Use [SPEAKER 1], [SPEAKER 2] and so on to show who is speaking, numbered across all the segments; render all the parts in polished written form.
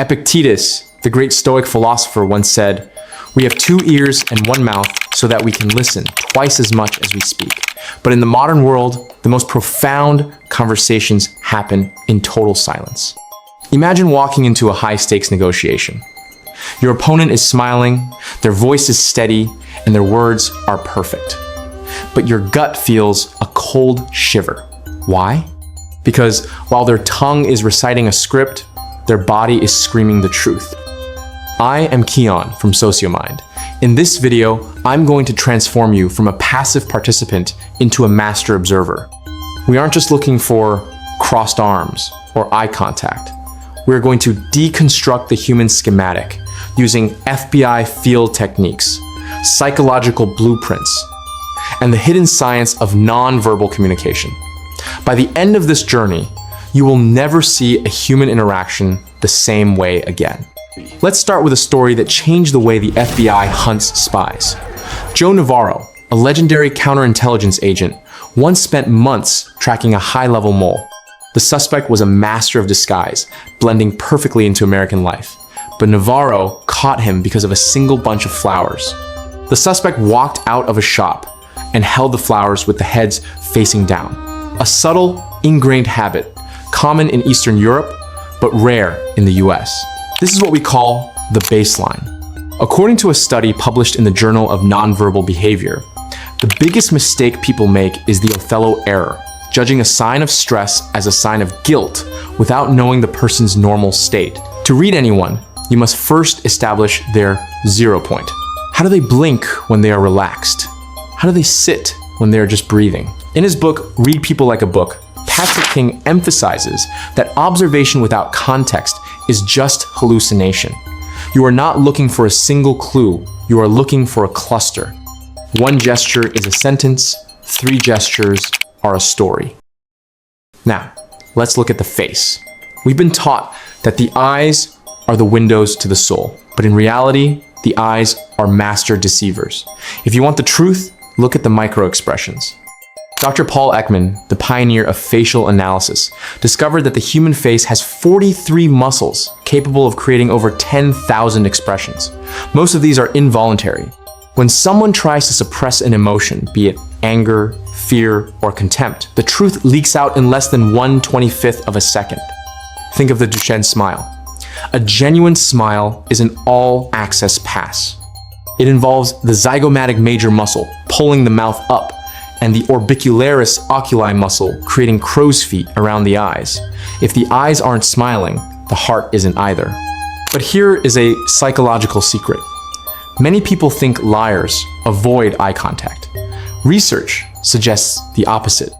[SPEAKER 1] Epictetus, the great Stoic philosopher, once said, "We have 2 ears and 1 mouth so that we can listen twice as much as we speak." But in the modern world, the most profound conversations happen in total silence. Imagine walking into a high-stakes negotiation. Your opponent is smiling, their voice is steady, and their words are perfect. But your gut feels a cold shiver. Why? Because while their tongue is reciting a script, their body is screaming the truth. I am Keon from SocioMind. In this video, I'm going to transform you from a passive participant into a master observer. We aren't just looking for crossed arms or eye contact. We're going to deconstruct the human schematic using FBI field techniques, psychological blueprints, and the hidden science of non-verbal communication. By the end of this journey, you will never see a human interaction the same way again. Let's start with a story that changed the way the FBI hunts spies. Joe Navarro, a legendary counterintelligence agent, once spent months tracking a high-level mole. The suspect was a master of disguise, blending perfectly into American life. But Navarro caught him because of a single bunch of flowers. The suspect walked out of a shop and held the flowers with the heads facing down. A subtle, ingrained habit, common in Eastern Europe, but rare in the US. This is what we call the baseline. According to a study published in the Journal of Nonverbal Behavior, the biggest mistake people make is the Othello Error, judging a sign of stress as a sign of guilt without knowing the person's normal state. To read anyone, you must first establish their 0 point. How do they blink when they are relaxed? How do they sit when they are just breathing? In his book, Read People Like a Book, Patrick King emphasizes that observation without context is just hallucination. You are not looking for a single clue, you are looking for a cluster. 1 gesture is a sentence, 3 gestures are a story. Now, let's look at the face. We've been taught that the eyes are the windows to the soul, but in reality, the eyes are master deceivers. If you want the truth, look at the micro-expressions. Dr. Paul Ekman, the pioneer of facial analysis, discovered that the human face has 43 muscles capable of creating over 10,000 expressions. Most of these are involuntary. When someone tries to suppress an emotion, be it anger, fear, or contempt, the truth leaks out in less than 1/25th of a second. Think of the Duchenne smile. A genuine smile is an all-access pass. It involves the zygomatic major muscle pulling the mouth up and the orbicularis oculi muscle creating crow's feet around the eyes. If the eyes aren't smiling, the heart isn't either. But here is a psychological secret. Many people think liars avoid eye contact. Research suggests the opposite.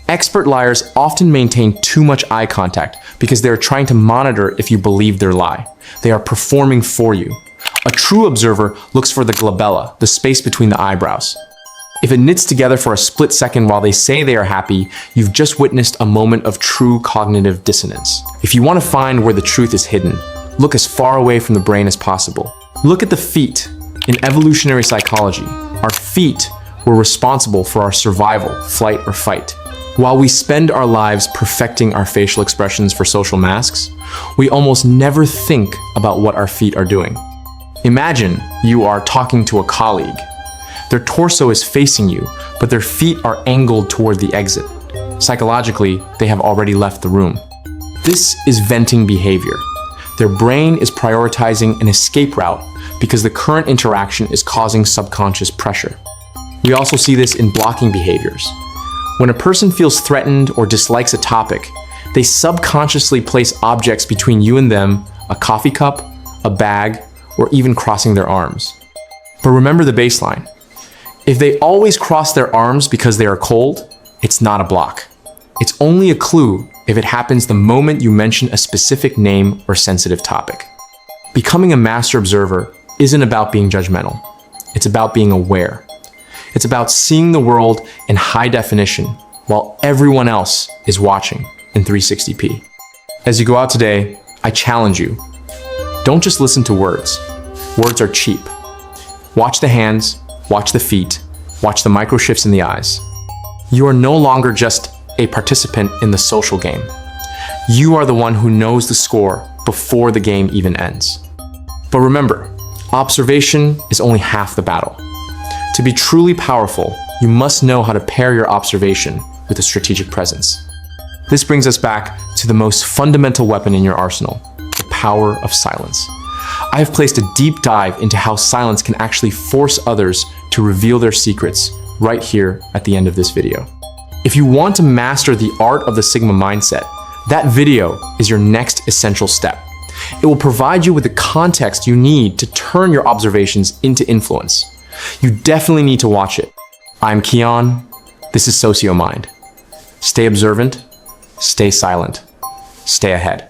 [SPEAKER 1] Expert liars often maintain too much eye contact because they're trying to monitor if you believe their lie. They are performing for you. A true observer looks for the glabella, the space between the eyebrows. If it knits together for a split second while they say they are happy, you've just witnessed a moment of true cognitive dissonance. If you want to find where the truth is hidden, look as far away from the brain as possible. Look at the feet. In evolutionary psychology, our feet were responsible for our survival, flight or fight. While we spend our lives perfecting our facial expressions for social masks, we almost never think about what our feet are doing. Imagine you are talking to a colleague. Their torso is facing you, but their feet are angled toward the exit. Psychologically, they have already left the room. This is venting behavior. Their brain is prioritizing an escape route because the current interaction is causing subconscious pressure. We also see this in blocking behaviors. When a person feels threatened or dislikes a topic, they subconsciously place objects between you and them, a coffee cup, a bag, or even crossing their arms. But remember the baseline. If they always cross their arms because they are cold, it's not a block. It's only a clue if it happens the moment you mention a specific name or sensitive topic. Becoming a master observer isn't about being judgmental. It's about being aware. It's about seeing the world in high definition while everyone else is watching in 360p. As you go out today, I challenge you. Don't just listen to words. Words are cheap. Watch the hands, watch the feet, watch the micro shifts in the eyes. You are no longer just a participant in the social game. You are the one who knows the score before the game even ends. But remember, observation is only half the battle. To be truly powerful, you must know how to pair your observation with a strategic presence. This brings us back to the most fundamental weapon in your arsenal, the power of silence. I have placed a deep dive into how silence can actually force others to reveal their secrets right here at the end of this video. If you want to master the art of the Sigma mindset, that video is your next essential step. It will provide you with the context you need to turn your observations into influence. You definitely need to watch it. I'm Keon. This is SocioMind. Stay observant, stay silent, stay ahead.